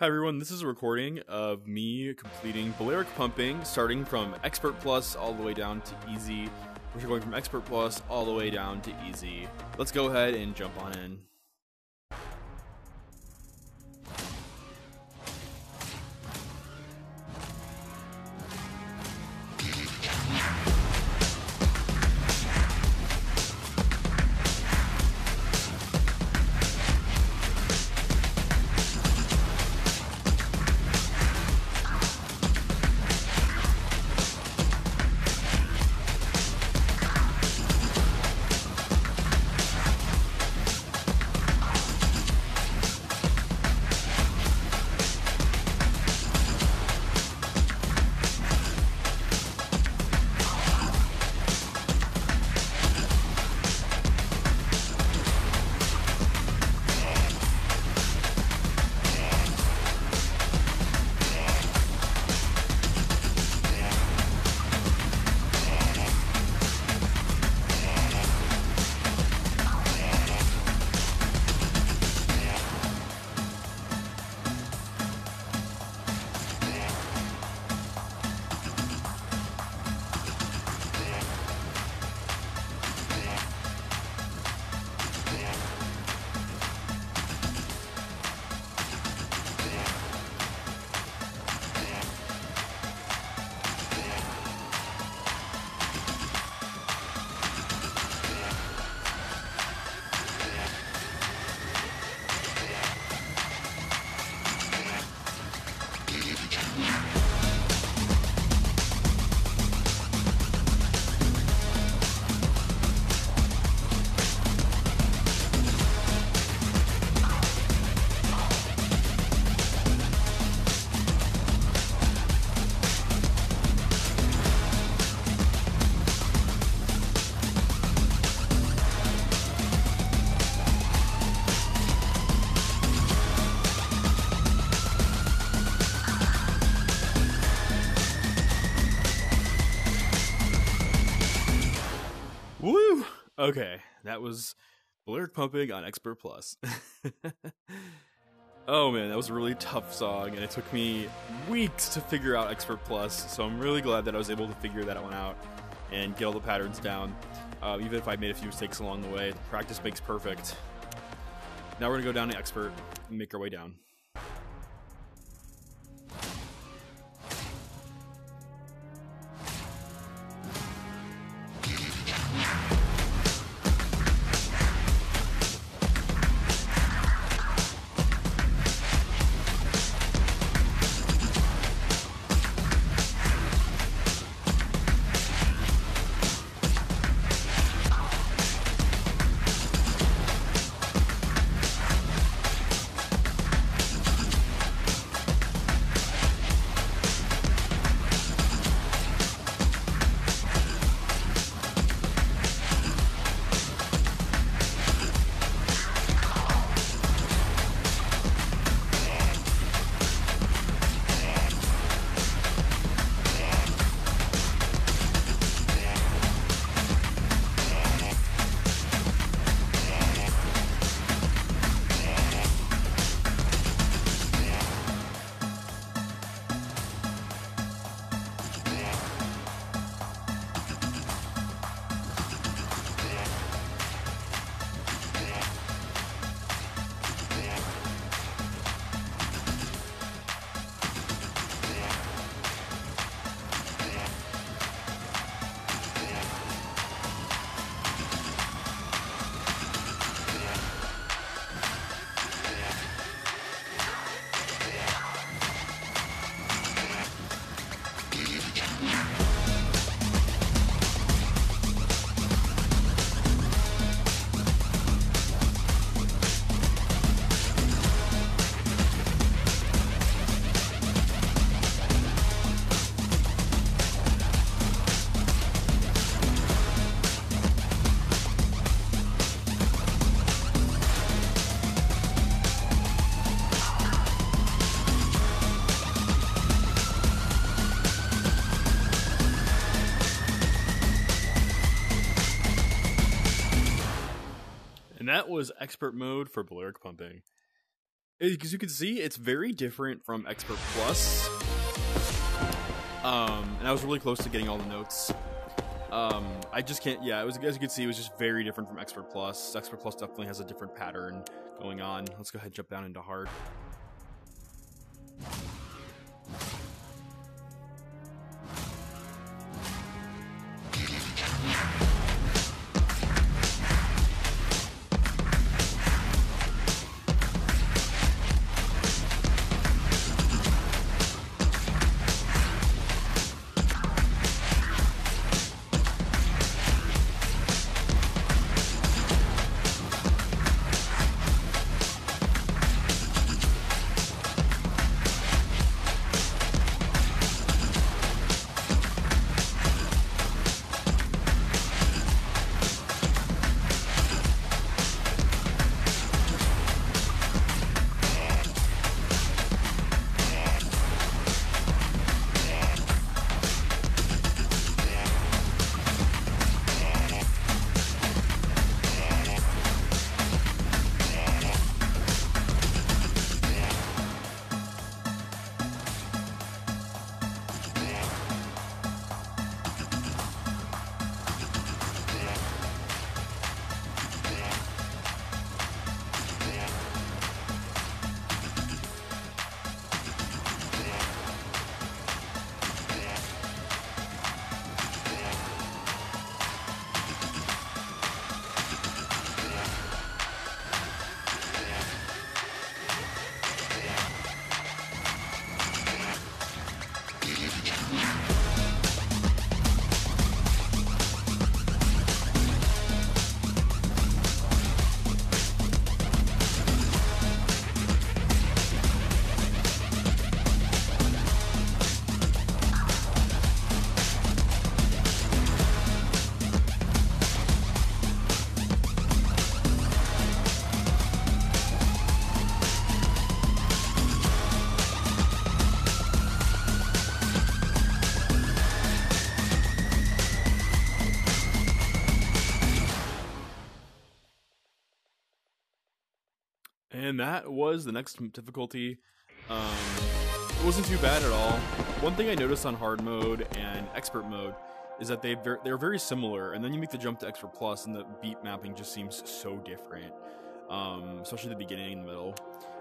Hi everyone, this is a recording of me completing Balearic Pumping, starting from Expert Plus all the way down to Easy, which are going from Expert Plus all the way down to Easy. Let's go ahead and jump on in. Woo! Okay, that was Balearic Pumping on Expert Plus. Oh man, that was a really tough song, and it took me weeks to figure out Expert Plus, so I'm really glad that I was able to figure that one out and get all the patterns down. Even if I made a few mistakes along the way, practice makes perfect. Now we're gonna go down to Expert and make our way down. And that was expert mode for Balearic Pumping. Because you can see, it's very different from Expert Plus. And I was really close to getting all the notes. I just can't, yeah, it was, as you can see, it was just very different from Expert Plus. Expert Plus definitely has a different pattern going on. Let's go ahead and jump down into hard. And that was the next difficulty. It wasn't too bad at all. One thing I noticed on hard mode and expert mode is that they're very similar, and then you make the jump to expert plus and the beat mapping just seems so different, especially the beginning and the middle.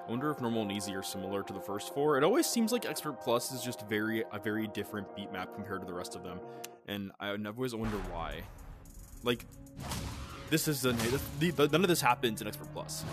I wonder if normal and easy are similar to the first four. It always seems like expert plus is just a very different beat map compared to the rest of them, and I always wonder why. Like, this is none of this happens in expert plus.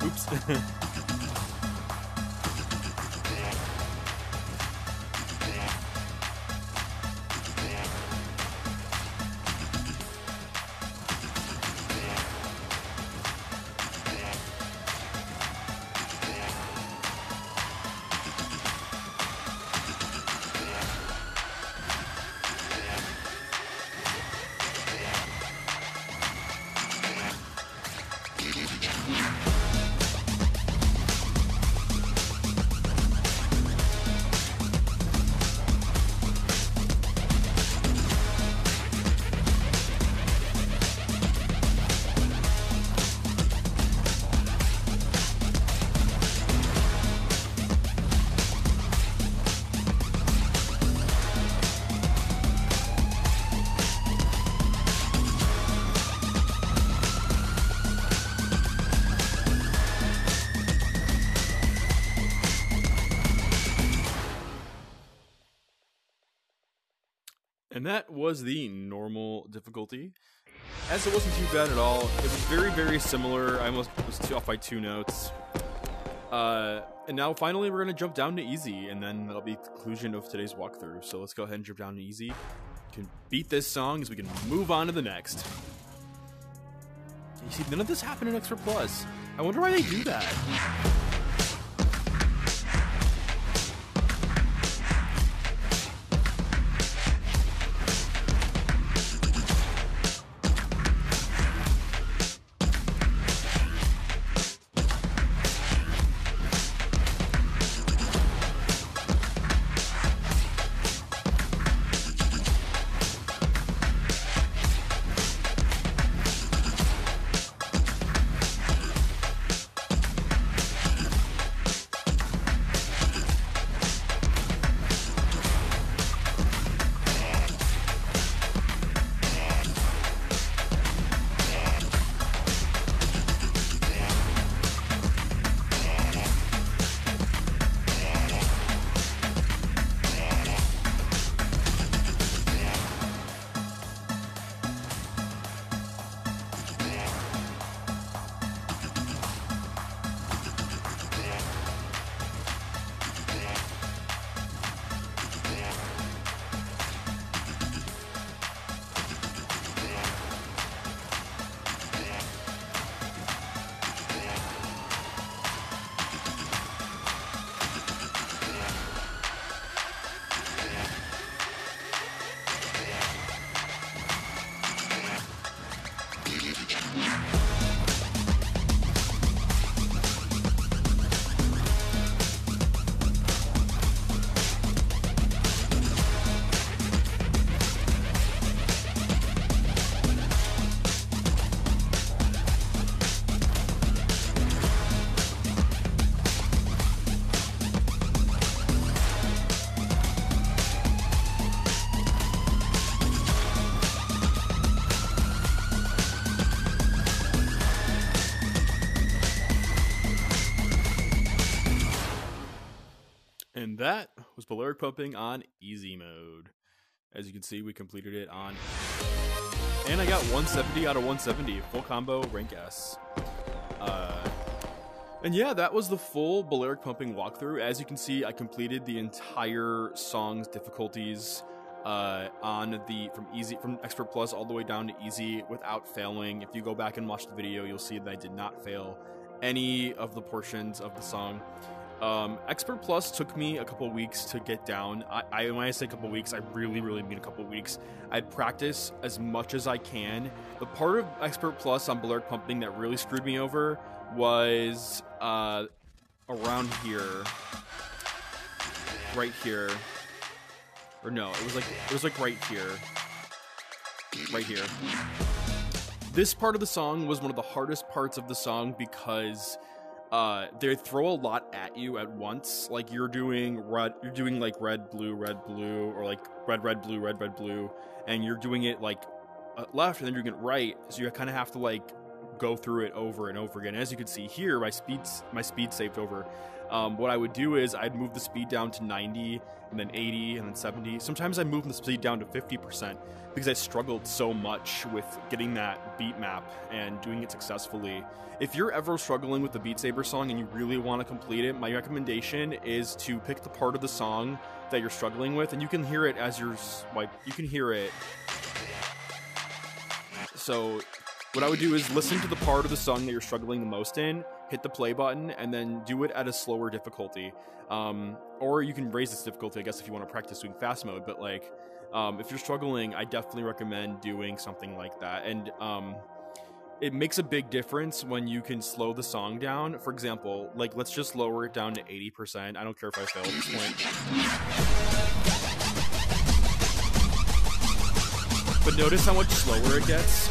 Oops. And that was the normal difficulty. As it wasn't too bad at all, it was very, very similar. I almost was off by 2 notes. And now finally we're going to jump down to easy, and then that'll be the conclusion of today's walkthrough. So let's go ahead and jump down to easy. We can beat this song as we can move on to the next. You see, none of this happened in Extra Plus. I wonder why they do that. And that was Balearic Pumping on easy mode. As you can see, we completed it on... And I got 170 out of 170. Full combo, rank S. And yeah, that was the full Balearic Pumping walkthrough. As you can see, I completed the entire song's difficulties from Expert Plus all the way down to easy without failing. If you go back and watch the video, you'll see that I did not fail any of the portions of the song. Expert Plus took me a couple weeks to get down. When I say a couple weeks, I really mean a couple weeks. I'd practice as much as I can. The part of Expert Plus on Balearic Pumping that really screwed me over was around here, right here, or no, it was like right here. This part of the song was one of the hardest parts of the song because they throw a lot at you at once. Like you're doing like red, blue, or like red, blue, and you're doing it like left and then you're doing it right. So you kind of have to like go through it over and over again. As you can see here, my speed saved over. What I would do is I'd move the speed down to 90 and then 80 and then 70. Sometimes I'd move the speed down to 50% because I struggled so much with getting that beat map and doing it successfully. If you're ever struggling with the Beat Saber song and you really want to complete it, my recommendation is to pick the part of the song that you're struggling with, and you can hear it as you're like, you can hear it. So what I would do is listen to the part of the song that you're struggling the most in, hit the play button, and then do it at a slower difficulty. Or you can raise this difficulty, I guess, if you want to practice doing fast mode. But like, if you're struggling, I definitely recommend doing something like that. And it makes a big difference when you can slow the song down. For example, like let's just lower it down to 80%. I don't care if I fail at this point. But notice how much slower it gets.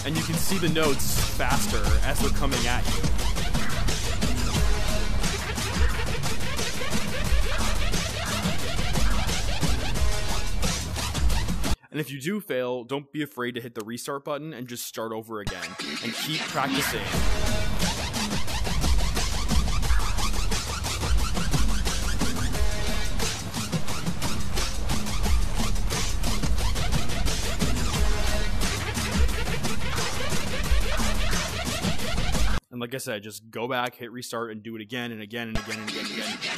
And you can see the notes faster as they're coming at you. And if you do fail, don't be afraid to hit the restart button and just start over again. And keep practicing. like I said, just go back, hit restart, and do it again and again and again and again and again.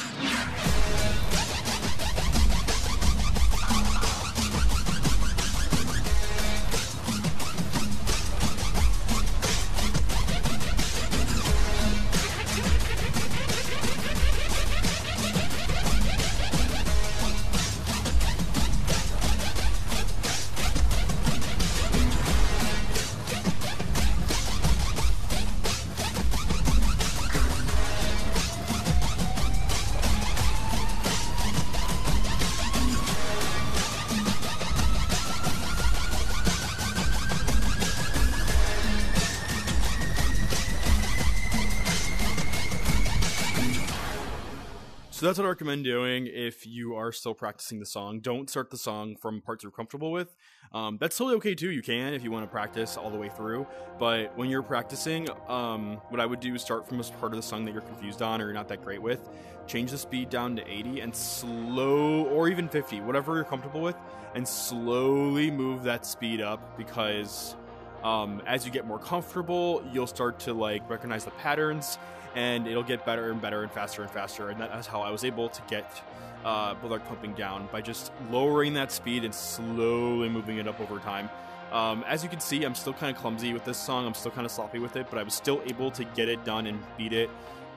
So that's what I recommend doing if you are still practicing the song. Don't start the song from parts you're comfortable with. That's totally okay too. You can if you want to practice all the way through. But when you're practicing, what I would do is start from a part of the song that you're confused on or you're not that great with. Change the speed down to 80 and slow, or even 50, whatever you're comfortable with, and slowly move that speed up, because as you get more comfortable, you'll start to like recognize the patterns, and it'll get better and better and faster and faster. And that's how I was able to get Balearic Pumping down, by just lowering that speed and slowly moving it up over time. As you can see, I'm still kind of clumsy with this song. I'm still kind of sloppy with it, but I was still able to get it done and beat it.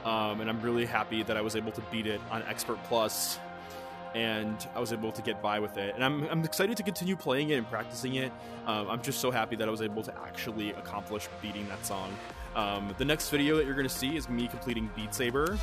And I'm really happy that I was able to beat it on Expert Plus, and I was able to get by with it. And I'm excited to continue playing it and practicing it. I'm just so happy that I was able to actually accomplish beating that song. The next video that you're going to see is me completing Beat Saber,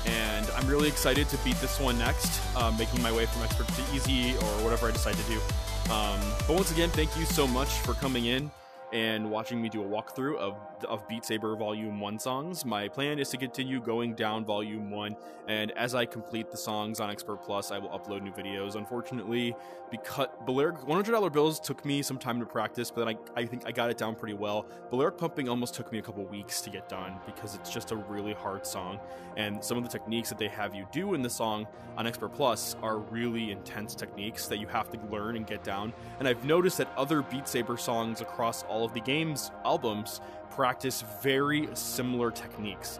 and I'm really excited to beat this one next, making my way from expert to easy, or whatever I decide to do. But once again, thank you so much for coming in and watching me do a walkthrough of Beat Saber Volume 1 songs. My plan is to continue going down Volume 1, and as I complete the songs on Expert Plus, I will upload new videos. Unfortunately, because Balearic $100 bills took me some time to practice, but then I think I got it down pretty well. Balearic Pumping almost took me a couple weeks to get done, because it's just a really hard song, and some of the techniques that they have you do in the song on Expert Plus are really intense techniques that you have to learn and get down. And I've noticed that other Beat Saber songs across all of the game's albums practice very similar techniques.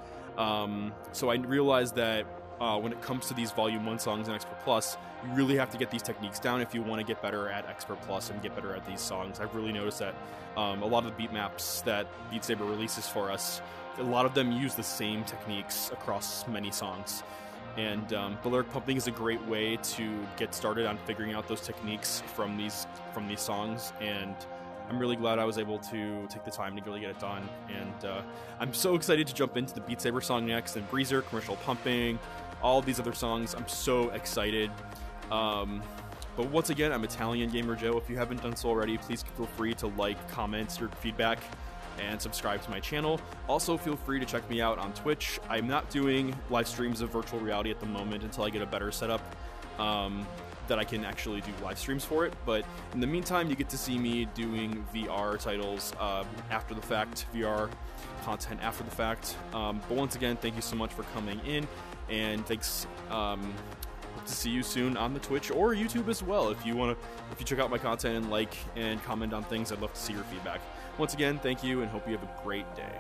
So I realized that when it comes to these Volume 1 songs in Expert Plus, you really have to get these techniques down if you want to get better at Expert Plus and get better at these songs. I've really noticed that a lot of the beat maps that Beat Saber releases for us, a lot of them use the same techniques across many songs. And Balearic Pumping is a great way to get started on figuring out those techniques from these songs, and I'm really glad I was able to take the time to really get it done. And I'm so excited to jump into the Beat Saber song next, and Breezer, Commercial Pumping, all of these other songs. I'm so excited. But once again, I'm Italian Gamer Joe. If you haven't done so already, please feel free to like, comment your feedback, and subscribe to my channel. Also, feel free to check me out on Twitch. I'm not doing live streams of virtual reality at the moment until I get a better setup that I can actually do live streams for it. But in the meantime, you get to see me doing VR titles after the fact, VR content after the fact. But once again, thank you so much for coming in, and thanks. Hope to see you soon on the Twitch or YouTube as well. If you check out my content and like and comment on things, I'd love to see your feedback. Once again, thank you, and hope you have a great day.